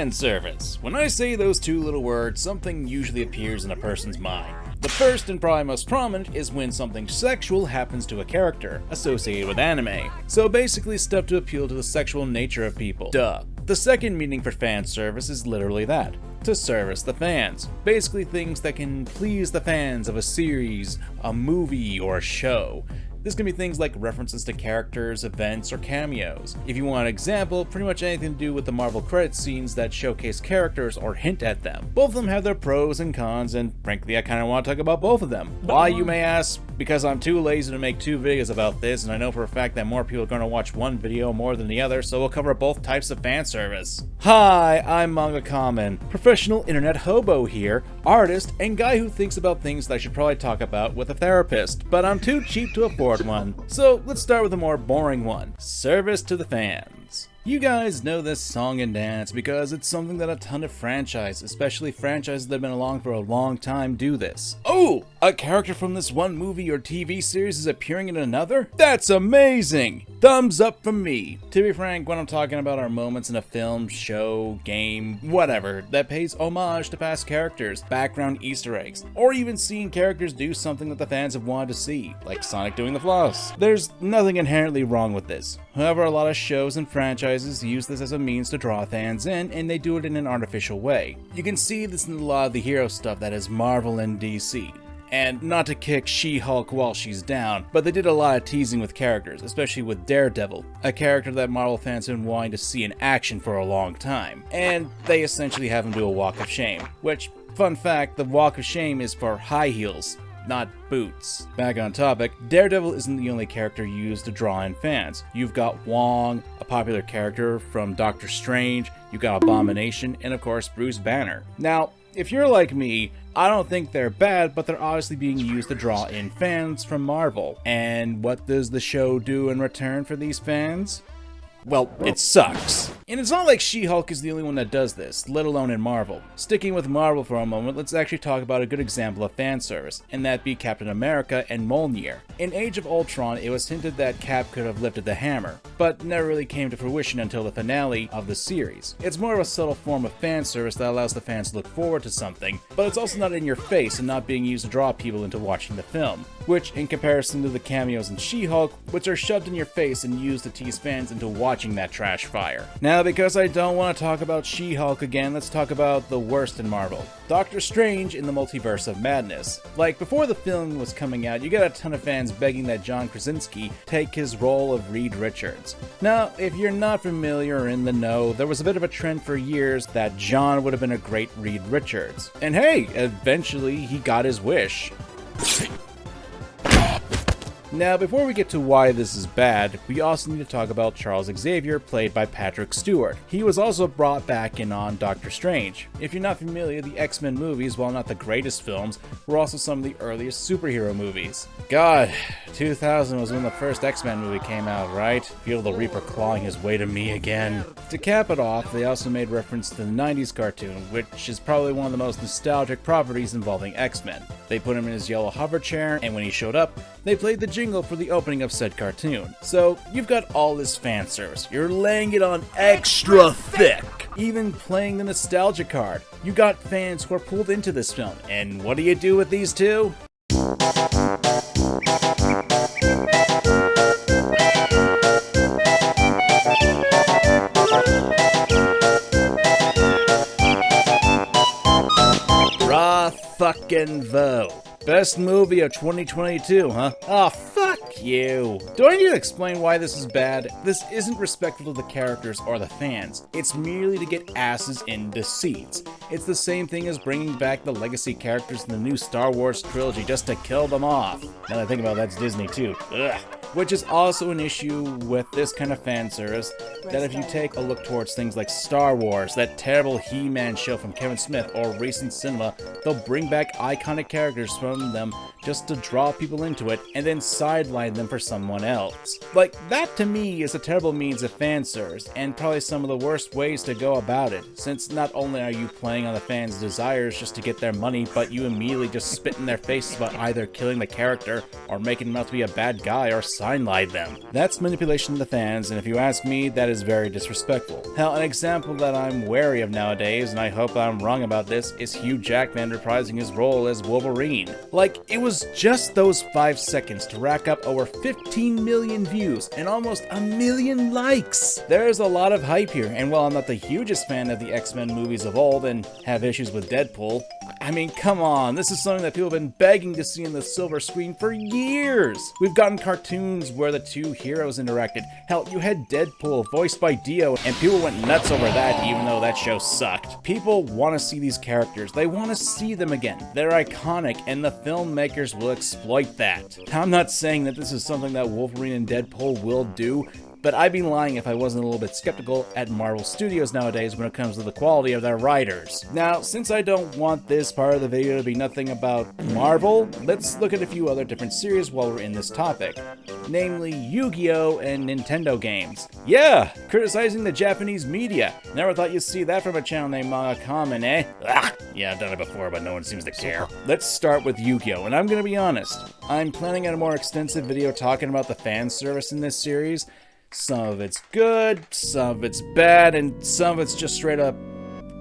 Fan service. When I say those two little words, something usually appears in a person's mind. The first and probably most prominent is when something sexual happens to a character associated with anime. So basically stuff to appeal to the sexual nature of people. Duh. The second meaning for fan service is literally that. To service the fans. Basically things that can please the fans of a series, a movie, or a show. This can be things like references to characters, events, or cameos. If you want an example, pretty much anything to do with the Marvel credit scenes that showcase characters or hint at them. Both of them have their pros and cons, and frankly I kinda want to talk about both of them. Why, you may ask? Because I'm too lazy to make two videos about this, and I know for a fact that more people are going to watch one video more than the other, so we'll cover both types of fan service. Hi, I'm MangaKamen, professional internet hobo here, artist, and guy who thinks about things that I should probably talk about with a therapist, but I'm too cheap to afford one. So let's start with a more boring one. Service to the fans. You guys know this song and dance because it's something that a ton of franchises, especially franchises that have been along for a long time, do this. Oh, a character from this one movie or TV series is appearing in another? That's amazing! Thumbs up from me. To be frank, what I'm talking about are moments in a film, show, game, whatever, that pays homage to past characters, background Easter eggs, or even seeing characters do something that the fans have wanted to see, like Sonic doing the floss. There's nothing inherently wrong with this. However, a lot of shows and franchises use this as a means to draw fans in, and they do it in an artificial way. You can see this in a lot of the hero stuff that is Marvel and DC. And not to kick She-Hulk while she's down, but they did a lot of teasing with characters, especially with Daredevil, a character that Marvel fans have been wanting to see in action for a long time. And they essentially have him do a walk of shame, which, fun fact, the walk of shame is for high heels, not boots. Back on topic, Daredevil isn't the only character used to draw in fans. You've got Wong, a popular character from Doctor Strange, you've got Abomination, and of course Bruce Banner. Now, if you're like me, I don't think they're bad, but they're obviously being used to draw in fans from Marvel. And what does the show do in return for these fans? Well, it sucks. And it's not like She-Hulk is the only one that does this, let alone in Marvel. Sticking with Marvel for a moment, let's actually talk about a good example of fan service, and that be Captain America and Mjolnir. In Age of Ultron, it was hinted that Cap could have lifted the hammer, but never really came to fruition until the finale of the series. It's more of a subtle form of fan service that allows the fans to look forward to something, but it's also not in your face and not being used to draw people into watching the film, which in comparison to the cameos in She-Hulk, which are shoved in your face and used to tease fans into watching that trash fire. Now, because I don't want to talk about She-Hulk again, let's talk about the worst in Marvel. Doctor Strange in the Multiverse of Madness. Like, before the film was coming out, you got a ton of fans begging that John Krasinski take his role of Reed Richards. Now, if you're not familiar or in the know, there was a bit of a trend for years that John would have been a great Reed Richards. And hey, eventually he got his wish. Now, before we get to why this is bad, we also need to talk about Charles Xavier, played by Patrick Stewart. He was also brought back in on Doctor Strange. If you're not familiar, the X-Men movies, while not the greatest films, were also some of the earliest superhero movies. God, 2000 was when the first X-Men movie came out, right? Feel the Reaper clawing his way to me again. To cap it off, they also made reference to the 90s cartoon, which is probably one of the most nostalgic properties involving X-Men. They put him in his yellow hover chair, and when he showed up, they played the jingle for the opening of said cartoon. So, you've got all this fan service. You're laying it on extra thick. Even playing the nostalgia card. You got fans who are pulled into this film. And what do you do with these two? Fucking vote. Best movie of 2022, huh? Oh, fuck you. Do I need to explain why this is bad? This isn't respectful to the characters or the fans. It's merely to get asses into seats. It's the same thing as bringing back the legacy characters in the new Star Wars trilogy just to kill them off. Now that I think about it, that's Disney too. Ugh. Which is also an issue with this kind of fan service, that if you take a look towards things like Star Wars, that terrible He-Man show from Kevin Smith, or recent cinema, they'll bring back iconic characters from them just to draw people into it and then sideline them for someone else. Like, that to me is a terrible means of fanservice, and probably some of the worst ways to go about it, since not only are you playing on the fans' desires just to get their money, but you immediately just spit in their faces about either killing the character or making them out to be a bad guy or sideline them. That's manipulation of the fans, and if you ask me, that is very disrespectful. Hell, an example that I'm wary of nowadays, and I hope I'm wrong about this, is Hugh Jackman reprising his role as Wolverine. Like, it was just those 5 seconds to rack up over 15 million views and almost 1 million likes. There's a lot of hype here, and while I'm not the hugest fan of the X-Men movies of old and have issues with Deadpool, I mean, come on, this is something that people have been begging to see in the silver screen for years. We've gotten cartoons where the two heroes interacted. Hell, you had Deadpool voiced by Dio, and people went nuts over that even though that show sucked. People want to see these characters. They want to see them again. They're iconic, and the filmmakers will exploit that. I'm not saying that this is something that Wolverine and Deadpool will do, but I'd be lying if I wasn't a little bit skeptical at Marvel Studios nowadays when it comes to the quality of their writers. Now, since I don't want this part of the video to be nothing about Marvel, let's look at a few other different series while we're in this topic. Namely, Yu-Gi-Oh! And Nintendo games. Yeah, criticizing the Japanese media. Never thought you'd see that from a channel named MangaKamen, eh? Yeah, I've done it before, but no one seems to care. Let's start with Yu-Gi-Oh! And I'm gonna be honest, I'm planning on a more extensive video talking about the fan service in this series. Some of it's good, some of it's bad, and some of it's just straight up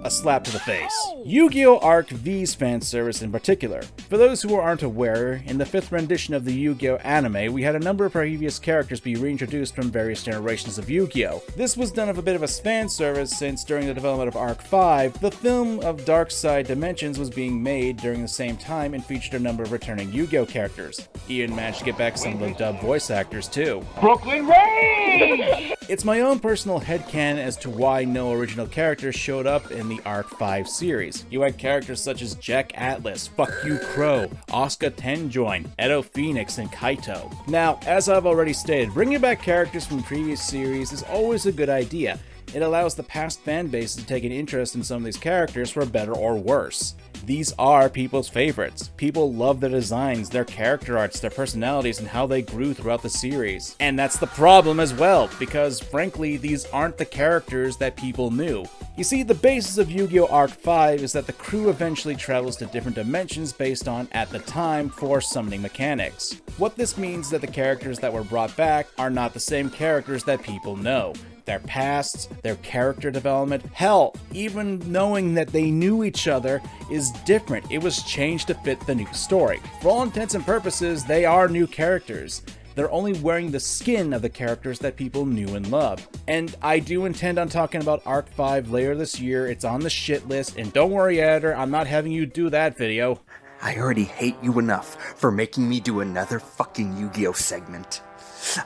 a slap to the face. Yu-Gi-Oh! Arc V's fan service in particular. For those who aren't aware, in the 5th rendition of the Yu-Gi-Oh! Anime, we had a number of previous characters be reintroduced from various generations of Yu-Gi-Oh! This was done of a bit of a fan service since during the development of Arc 5, the film of Dark Side Dimensions was being made during the same time and featured a number of returning Yu-Gi-Oh! Characters. Ian managed to get back some of the dub voice actors too. Brooklyn Rage! It's my own personal headcanon as to why no original characters showed up in the Arc 5 series. You had characters such as Jack Atlas, Fuck You Crow, Asuka Tenjoin, Edo Phoenix, and Kaito. Now, as I've already stated, bringing back characters from previous series is always a good idea. It allows the past fan bases to take an interest in some of these characters for better or worse. These are people's favorites. People love their designs, their character arts, their personalities, and how they grew throughout the series. And that's the problem as well, because frankly, these aren't the characters that people knew. You see, the basis of Yu-Gi-Oh! Arc 5 is that the crew eventually travels to different dimensions based on, at the time, force summoning mechanics. What this means is that the characters that were brought back are not the same characters that people know. Their pasts, their character development, hell, even knowing that they knew each other is different. It was changed to fit the new story. For all intents and purposes, they are new characters. They're only wearing the skin of the characters that people knew and loved. And I do intend on talking about Arc 5 later this year. It's on the shit list, and don't worry, editor, I'm not having you do that video. I already hate you enough for making me do another fucking Yu-Gi-Oh! Segment.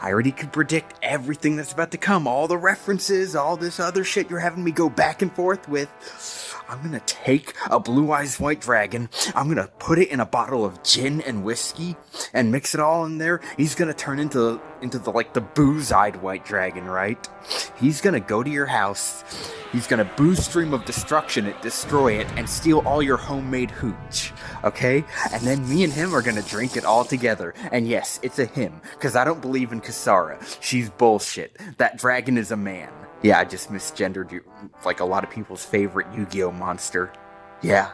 I already could predict everything that's about to come, all the references, all this other shit you're having me go back and forth with. I'm gonna take a Blue Eyes White Dragon, I'm gonna put it in a bottle of gin and whiskey, and mix it all in there. He's gonna turn into the booze-eyed White Dragon, right? He's gonna go to your house, he's gonna booze stream of destruction it, destroy it, and steal all your homemade hooch, okay? And then me and him are gonna drink it all together. And yes, it's a him, because I don't believe in Kasara. She's bullshit. That dragon is a man. Yeah, I just misgendered you, like a lot of people's favorite Yu-Gi-Oh! Monster. Yeah.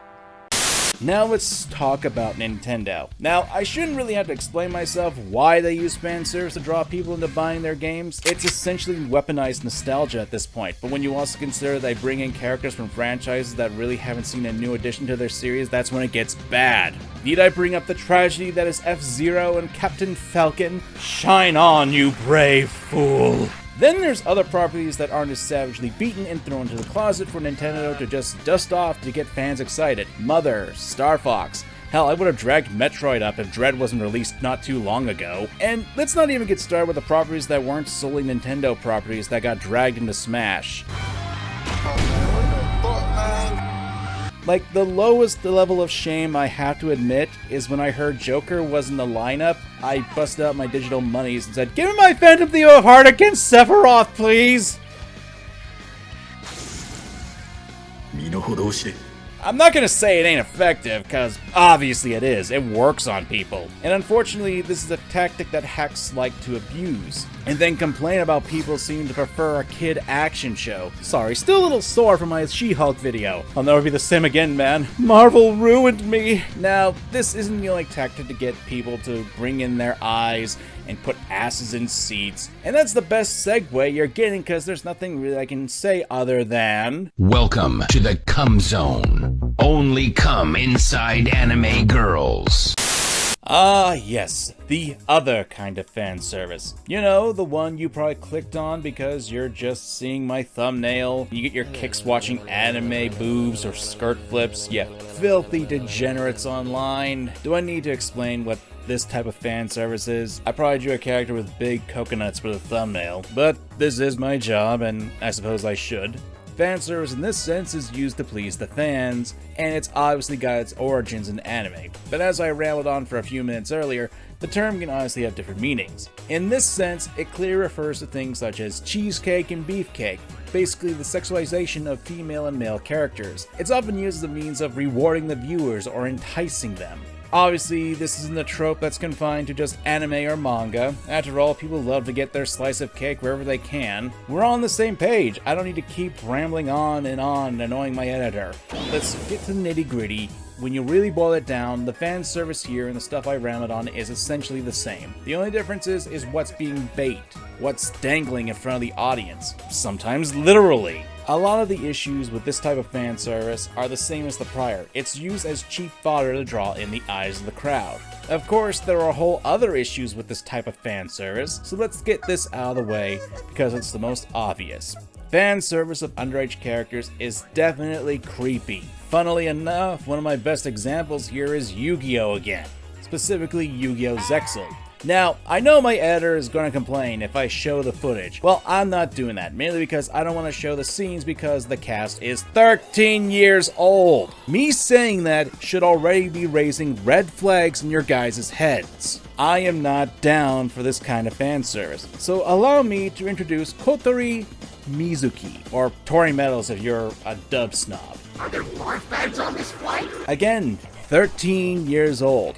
Now let's talk about Nintendo. Now, I shouldn't really have to explain myself why they use fan service to draw people into buying their games. It's essentially weaponized nostalgia at this point, but when you also consider they bring in characters from franchises that really haven't seen a new addition to their series, that's when it gets bad. Need I bring up the tragedy that is F-Zero and Captain Falcon? Shine on, you brave fool! Then there's other properties that aren't as savagely beaten and thrown into the closet for Nintendo to just dust off to get fans excited. Mother, Star Fox. Hell, I would have dragged Metroid up if Dread wasn't released not too long ago. And let's not even get started with the properties that weren't solely Nintendo properties that got dragged into Smash. Like, the lowest level of shame I have to admit is when I heard Joker was in the lineup, I busted out my digital monies and said, "Give me my Phantom Theo of Heart against Sephiroth, please!" I'm not gonna say it ain't effective, cause obviously it is. It works on people. And unfortunately, this is a tactic that hacks like to abuse. And then complain about people seeming to prefer a kid action show. Sorry, still a little sore from my She-Hulk video. I'll never be the same again, man. Marvel ruined me. Now, this isn't the only tactic to get people to bring in their eyes and put asses in seats. And that's the best segue you're getting, because there's nothing really I can say other than... Welcome to the Cum Zone. Only cum inside anime girls. Ah, yes, the other kind of fan service. You know, the one you probably clicked on because you're just seeing my thumbnail. You get your kicks watching anime boobs or skirt flips, you filthy degenerates online. Do I need to explain what this type of fan service is? I probably drew a character with big coconuts for the thumbnail, but this is my job, and I suppose I should. Fan service in this sense is used to please the fans, and it's obviously got its origins in anime. But as I rambled on for a few minutes earlier, the term can honestly have different meanings. In this sense, it clearly refers to things such as cheesecake and beefcake, basically the sexualization of female and male characters. It's often used as a means of rewarding the viewers or enticing them. Obviously, this isn't a trope that's confined to just anime or manga. After all, people love to get their slice of cake wherever they can. We're all on the same page. I don't need to keep rambling on and annoying my editor. Let's get to the nitty-gritty. When you really boil it down, the fan service here and the stuff I rambled on is essentially the same. The only difference is what's being bait, what's dangling in front of the audience, sometimes literally. A lot of the issues with this type of fan service are the same as the prior. It's used as cheap fodder to draw in the eyes of the crowd. Of course, there are a whole other issues with this type of fan service, so let's get this out of the way because it's the most obvious. Fan service of underage characters is definitely creepy. Funnily enough, one of my best examples here is Yu-Gi-Oh again, specifically Yu-Gi-Oh! Zexal. Now, I know my editor is going to complain if I show the footage. Well, I'm not doing that, mainly because I don't want to show the scenes because the cast is 13 years old. Me saying that should already be raising red flags in your guys' heads. I am not down for this kind of fan service, so allow me to introduce Kotori Mizuki, or Tori Metals if you're a dub snob. Are there barf bags on this flight? Again, 13 years old,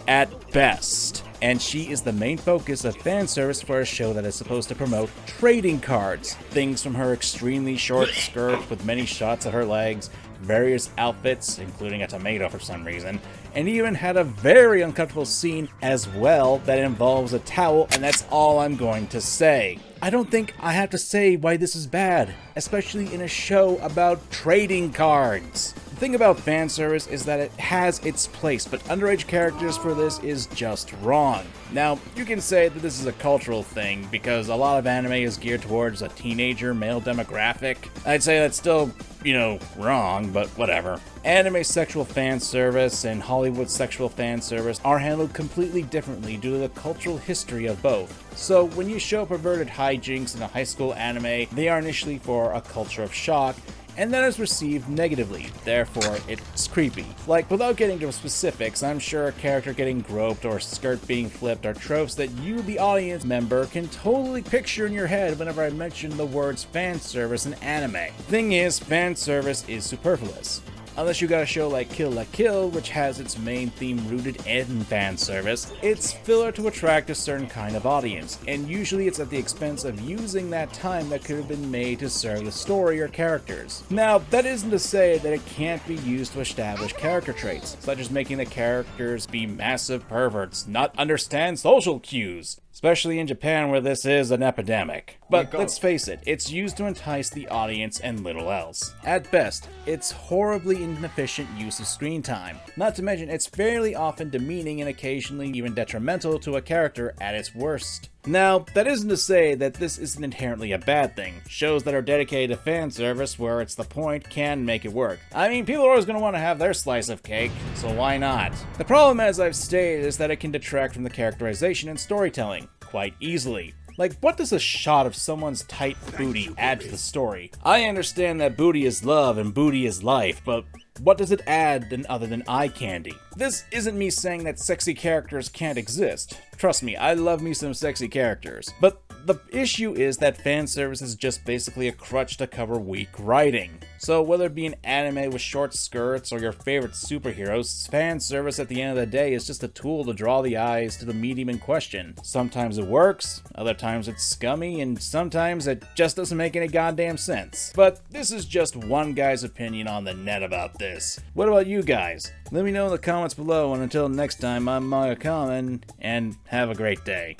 at best. And she is the main focus of fan service for a show that is supposed to promote trading cards. Things from her extremely short skirt with many shots of her legs, various outfits, including a tomato for some reason, and even had a very uncomfortable scene as well that involves a towel, and that's all I'm going to say. I don't think I have to say why this is bad, especially in a show about trading cards. The thing about fan service is that it has its place, but underage characters for this is just wrong. Now, you can say that this is a cultural thing because a lot of anime is geared towards a teenager male demographic. I'd say that's still, wrong, but whatever. Anime sexual fan service and Hollywood sexual fan service are handled completely differently due to the cultural history of both. So when you show perverted hijinks in a high school anime, they are initially for a culture of shock, and that is received negatively, therefore it's creepy. Like, without getting to specifics, I'm sure a character getting groped or skirt being flipped are tropes that you, the audience member, can totally picture in your head whenever I mention the words fan service in anime. Thing is, fan service is superfluous. Unless you got a show like Kill la Kill, which has its main theme rooted in fan service, it's filler to attract a certain kind of audience, and usually it's at the expense of using that time that could have been made to serve the story or characters. Now, that isn't to say that it can't be used to establish character traits, such as making the characters be massive perverts, not understand social cues, especially in Japan where this is an epidemic. But let's face it, it's used to entice the audience and little else. At best, it's horribly inefficient use of screen time. Not to mention, it's fairly often demeaning and occasionally even detrimental to a character at its worst. Now, that isn't to say that this isn't inherently a bad thing. Shows that are dedicated to fan service where it's the point can make it work. I mean, people are always going to want to have their slice of cake, so why not? The problem, as I've stated, is that it can detract from the characterization and storytelling quite easily. Like, what does a shot of someone's tight booty add to the story? I understand that booty is love and booty is life, but what does it add other than eye candy? This isn't me saying that sexy characters can't exist. Trust me, I love me some sexy characters. But the issue is that fan service is just basically a crutch to cover weak writing. So whether it be an anime with short skirts or your favorite superheroes, fan service at the end of the day is just a tool to draw the eyes to the medium in question. Sometimes it works, other times it's scummy, and sometimes it just doesn't make any goddamn sense. But this is just one guy's opinion on the net about this. What about you guys? Let me know in the comments below, and until next time, I'm MangaKamen, and have a great day.